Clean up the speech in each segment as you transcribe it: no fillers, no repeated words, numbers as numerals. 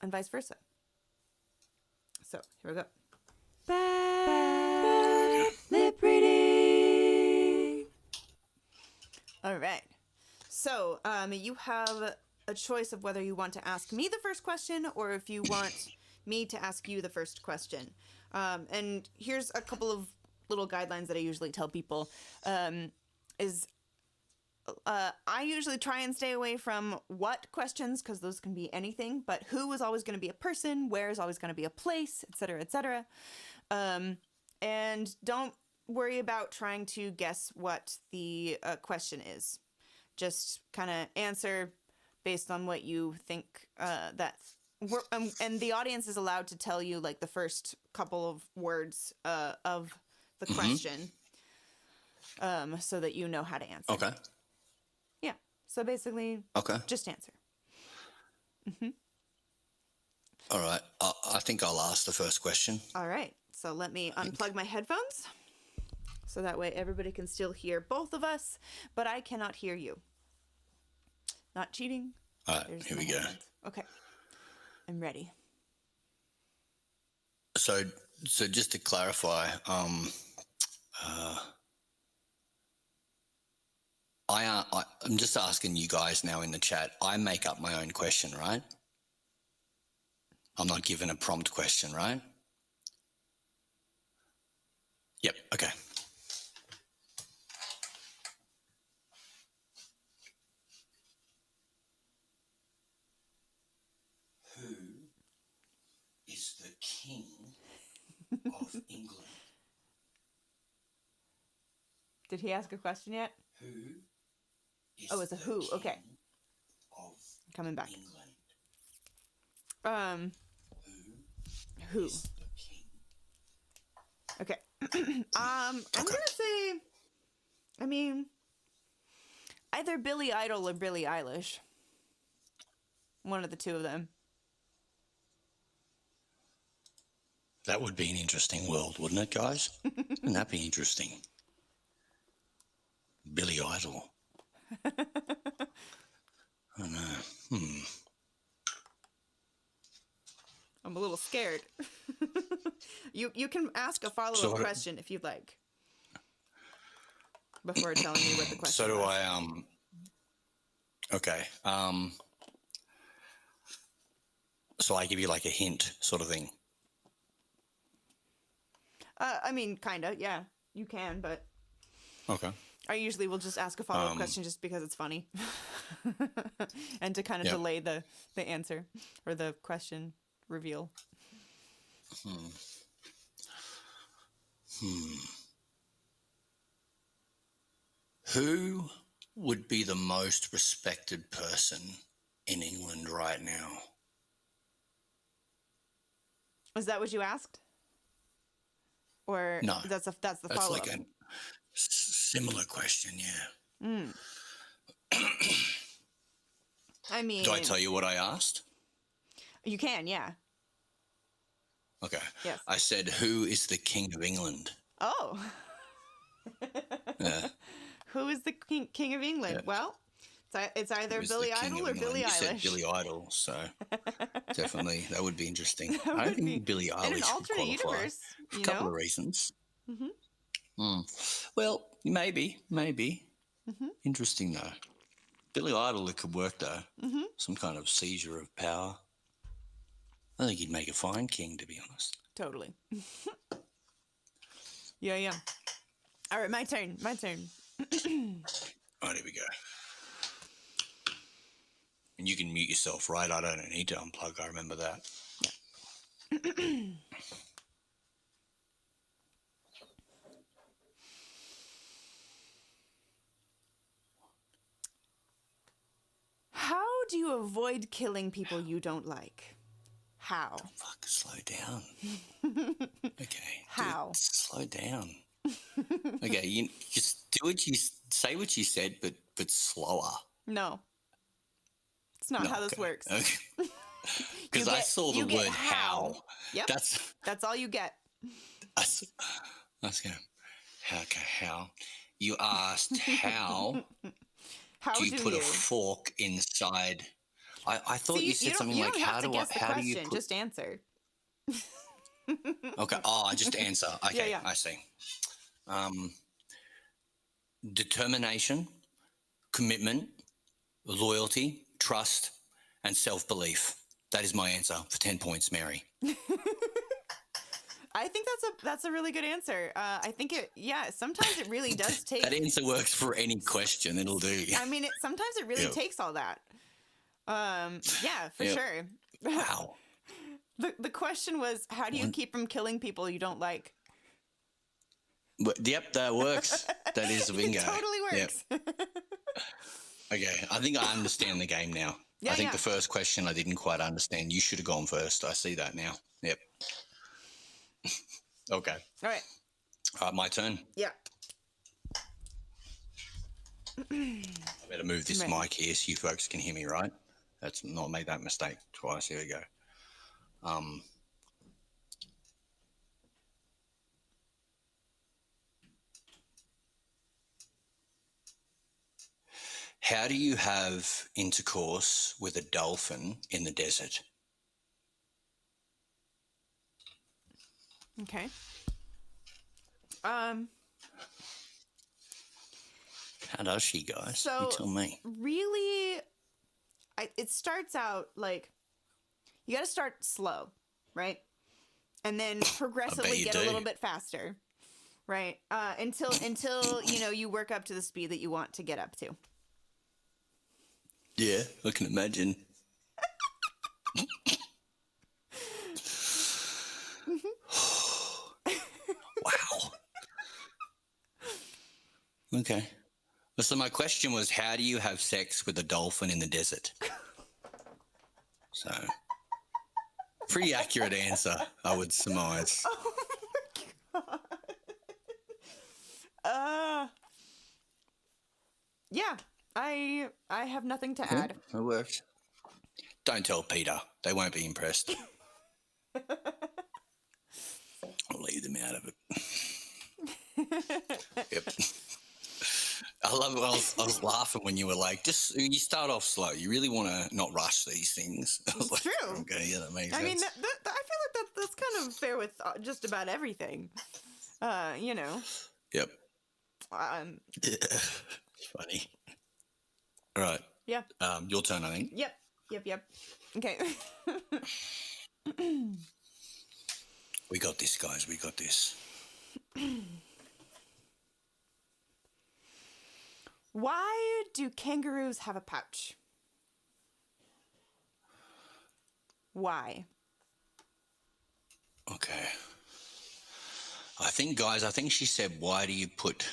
and vice versa. So here we go. Bad lip reading. All right. So you have a choice of whether you want to ask me the first question or if you want me to ask you the first question. And here's a couple of little guidelines that I usually tell people. I usually try and stay away from what questions, because those can be anything, but who is always going to be a person, where is always going to be a place, etc., etc. And don't worry about trying to guess what the question is. Just kind of answer based on what you think and the audience is allowed to tell you like the first couple of words of the question, so that you know how to answer. Okay. Yeah. So basically, just answer. Mm-hmm. All right. I think I'll ask the first question. All right. So let me unplug my headphones, so that way everybody can still hear both of us, but I cannot hear you. Not cheating. All right, here we go. Okay. I'm ready. So just to clarify, I'm just asking you guys now in the chat. I make up my own question, right? I'm not given a prompt question, right? Yep. Okay. Who is the king of England? Did he ask a question yet? Who is it's a who. Okay. Of coming back. England? Who? Is the king? Okay. I'm gonna say, I mean, either Billy Idol or Billie Eilish. One of the two of them. That would be an interesting world, wouldn't it, guys? Wouldn't that be interesting? Billy Idol. Oh no. I'm a little scared. You can ask a follow-up question if you'd like, before telling me what the question So do was. Okay. So I give you like a hint sort of thing. I mean, kinda, yeah. You can, but Okay. I usually will just ask a follow-up question just because it's funny. And to kind of delay the answer or the question reveal. Who would be the most respected person in England right now? Is that what you asked? Or No. That's the follow-up. That's like a similar question, yeah. I mean, do I tell you what I asked? You can, yeah. Okay. Yes. I said, who is the king of England? Oh. Yeah. Who is the king of England? Yeah. Well, it's either Billy Idol or Billie Eilish. You said Billy Idol, so definitely that would be interesting. I don't think Billie Eilish in an alternate universe, for a couple of reasons. Well, maybe. Interesting though. Billy Idol, it could work though. Some kind of seizure of power. I think he'd make a fine king, to be honest. Totally. Yeah. All right, my turn. All right, here we go. And you can mute yourself, right? I don't need to unplug. I remember that. Yeah. How do you avoid killing people you don't like? How? Oh, fuck, slow down. Okay. How? Dude, slow down. Okay, you just say what you said, but slower. No. It's not how this works. Okay. Because I saw the word how. Yep. That's all you get. That's good. Okay, how? You asked how do you put a fork inside I thought See, you said something you like, don't have to guess the how do you question. put... Just answer. Okay. Oh, I just answer. Okay, yeah. I see. Determination, commitment, loyalty, trust, and self-belief. That is my answer for 10 points, Mary. I think that's a really good answer. I think sometimes it really does take. That answer works for any question. It'll do. I mean, sometimes it really Yep. takes all that. Yeah, for Yep. sure. Wow. The question was, how do you keep from killing people you don't like? Yep, that works. That is a bingo. It totally works. Yep. Okay, I think I understand the game now. Yeah, I think yeah. the first question I didn't quite understand. You should have gone first. I see that now. Yep. Okay. All right. All right, my turn. Yeah. I better move this Right. mic here so you folks can hear me, right? That's not made that mistake twice. Here we go. How do you have intercourse with a dolphin in the desert? Okay. How does she, guys? So You tell me. really, it starts out like you got to start slow, right? And then progressively you get a do. little bit faster, right? Until you work up to the speed that you want to get up to. Yeah, I can imagine. Wow. Okay. So my question was, how do you have sex with a dolphin in the desert? So, pretty accurate answer, I would surmise. Oh my god. Yeah, I have nothing to add. It worked. Don't tell Peter. They won't be impressed. I'll leave them out of it. Yep. I love it. I was laughing when you were like, you start off slow. You really want to not rush these things. I was It's like, true. Okay, yeah, that makes I sense. mean, I feel like that's kind of fair with just about everything. You know. Yep. Um. Yeah. It's funny. All right. Yeah. Your turn, I think. Yep. Okay. We got this, guys. We got this. Why do kangaroos have a pouch? Why? Okay. I think, guys, she said, why do you put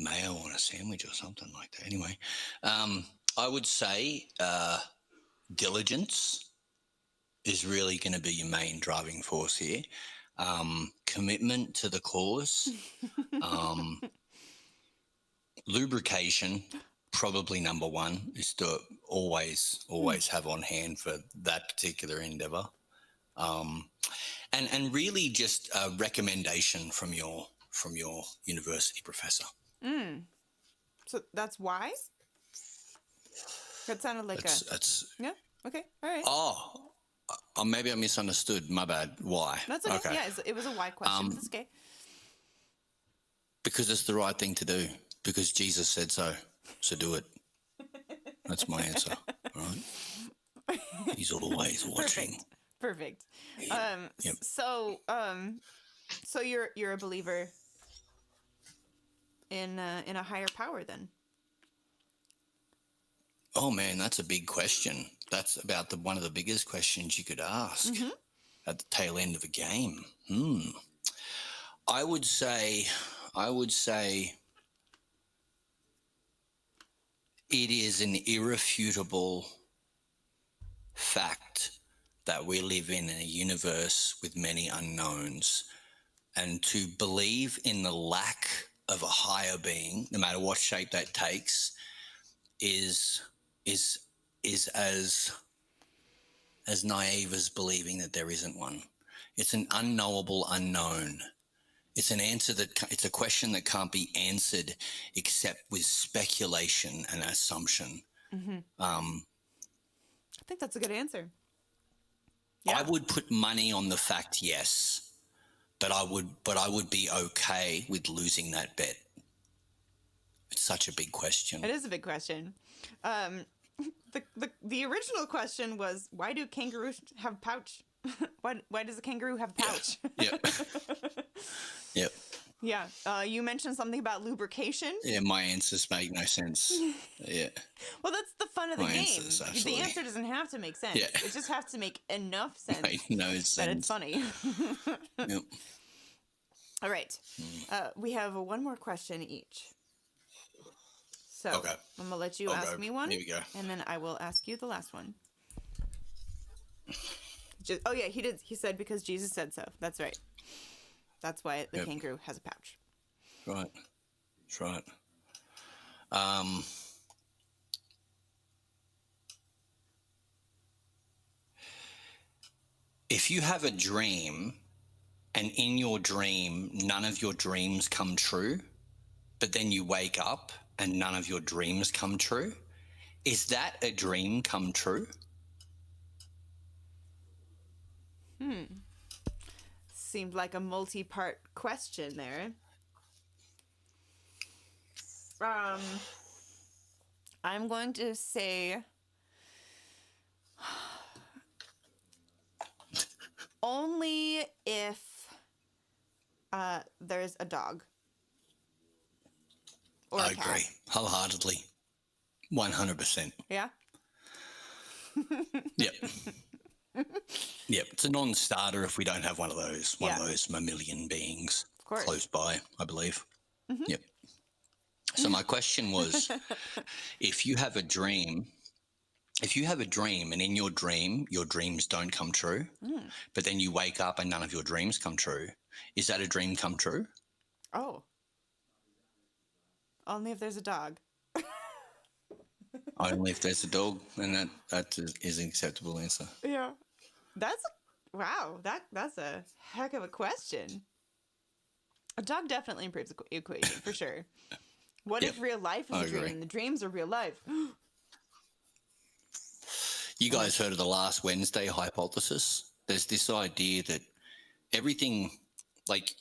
mayo on a sandwich or something like that? Anyway, I would say diligence is really going to be your main driving force here. Commitment to the cause. Lubrication, probably number one, is to always have on hand for that particular endeavor. And really just a recommendation from your university professor. So that's why? That sounded like That's yeah. Okay. All right. maybe I misunderstood. My bad. Why? That's okay. Yeah, it was a why question. That's okay. Because it's the right thing to do. Because Jesus said so. So do it. That's my answer. All right. He's always watching. Perfect. Yep. So you're a believer in a higher power then? Oh man, that's a big question. That's about one of the biggest questions you could ask at the tail end of a game. I would say it is an irrefutable fact that we live in a universe with many unknowns, and to believe in the lack of a higher being, no matter what shape that takes, is as naive as believing that there isn't one. It's an unknowable unknown. It's it's a question that can't be answered except with speculation and assumption. I think that's a good answer. I would put money on the fact, yes, but I would be okay with losing that bet. It's such a big question. It is a big question. The original question was, why do kangaroos have pouch? why does a kangaroo have pouch? Yep. Yep. Yeah. You mentioned something about lubrication. Yeah, my answers make no sense. Yeah. Well, that's the fun of the My game. answers, The absolutely. answer doesn't have to make sense. Yeah. It just has to make enough sense Make no sense. that it's funny. Yep. All right. We have one more question each. So Okay. I'm going to let you I'll ask go. me one. Here we go. And then I will ask you the last one. Oh, yeah, he did. He said because Jesus said so. That's right. That's why the kangaroo has a pouch. Right. That's right. If you have a dream and in your dream, none of your dreams come true, but then you wake up and none of your dreams come true, is that a dream come true? Seemed like a multi-part question there. I'm going to say only if there's a dog or I a cat. agree wholeheartedly. 100%. Yeah. Yep. Yep. It's a non-starter if we don't have one of those mammalian beings course. close by, I believe. Yep. So my question was, if you have a dream and in your dream, your dreams don't come true, but then you wake up and none of your dreams come true, is that a dream come true? Oh. Only if there's a dog. Only if there's a dog, and that is an acceptable answer. Yeah. Wow. That's a heck of a question. A dog definitely improves the equation for sure. What if real life is a dream and the dreams are real life? You guys heard of the last Wednesday hypothesis? There's this idea that everything, like,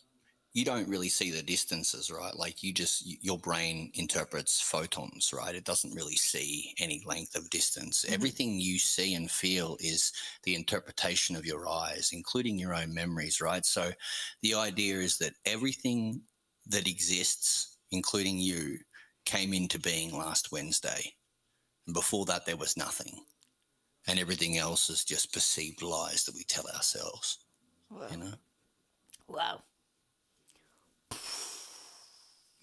you don't really see the distances, right? Like your brain interprets photons, right? It doesn't really see any length of distance. Everything you see and feel is the interpretation of your eyes, including your own memories, right? So the idea is that everything that exists, including you, came into being last Wednesday. And before that, there was nothing. And everything else is just perceived lies that we tell ourselves, you know? Wow.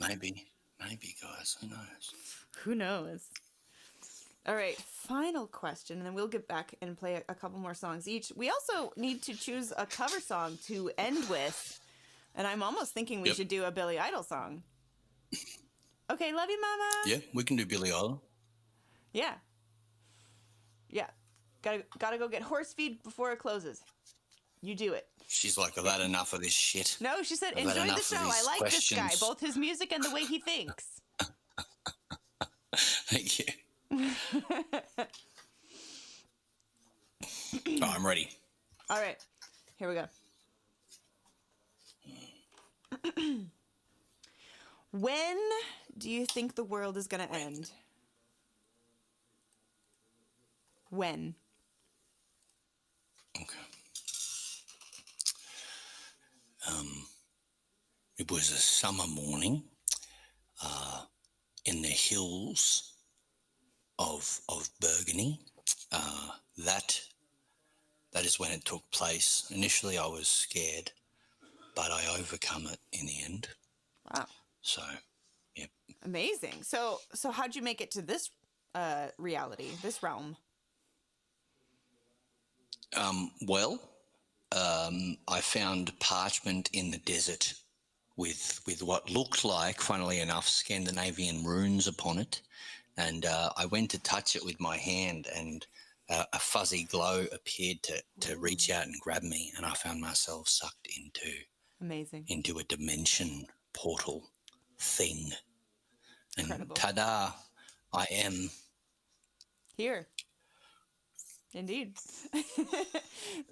Maybe, guys. Who knows? Who knows? All right, final question, and then we'll get back and play a couple more songs each. We also need to choose a cover song to end with, and I'm almost thinking we should do a Billy Idol song. Okay, love you, Mama. Yeah, we can do Billy Idol. Yeah. Gotta go get horse feed before it closes. You do it. She's like, I've had enough of this shit. No, she said, I've had enjoy the enough of show. I these like questions. this guy, both his music and the way he thinks. Thank you. Oh, I'm ready. All right, here we go. When do you think the world is going to end? When? Okay. It was a summer morning in the hills of Burgundy. That is when it took place. Initially, I was scared, but I overcome it in the end. Wow. So, yep. Amazing. So how'd you make it to this reality, this realm? I found parchment in the desert with what looked like, funnily enough, Scandinavian runes upon it. And I went to touch it with my hand, and a fuzzy glow appeared to reach out and grab me, and I found myself sucked into a dimension portal thing. And Incredible. ta-da, I am Here. Indeed.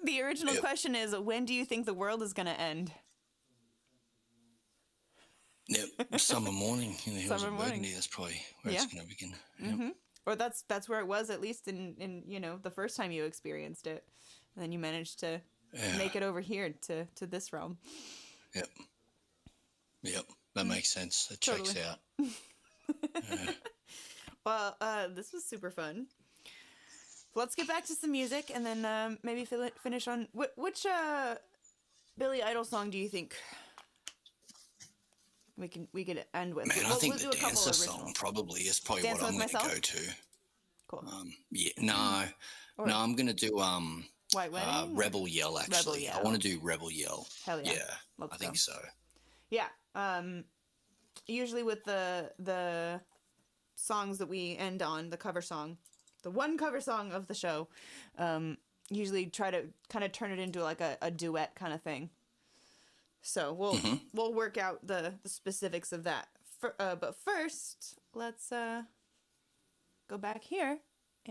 The original Yep. question is, when do you think the world is going to end? Yep. Summer morning in the hills Summer of morning. Burgundy. That's probably where Yeah. it's going to begin. Yep. Or that's where it was, at least in the first time you experienced it. And then you managed to Yeah. make it over here to this realm. Yep. Yep. That makes sense. That Totally. checks out. Well, this was super fun. Let's get back to some music, and then maybe finish on which Billy Idol song do you think we could end with? Man, I We'll think do the a couple dancer original. song probably is probably Dancing what I'm with going to Myself? go to. Cool. Yeah. No. Or No, I'm going to do White Wedding? Rebel Yell, actually. Yell. I want to do Rebel Yell. Hell yeah. Yeah. Let's I think go. so. Yeah. Usually with the songs that we end on, the cover song, the one cover song of the show, usually try to kind of turn it into like a duet kind of thing. So we'll work out the specifics of that. But first, let's go back here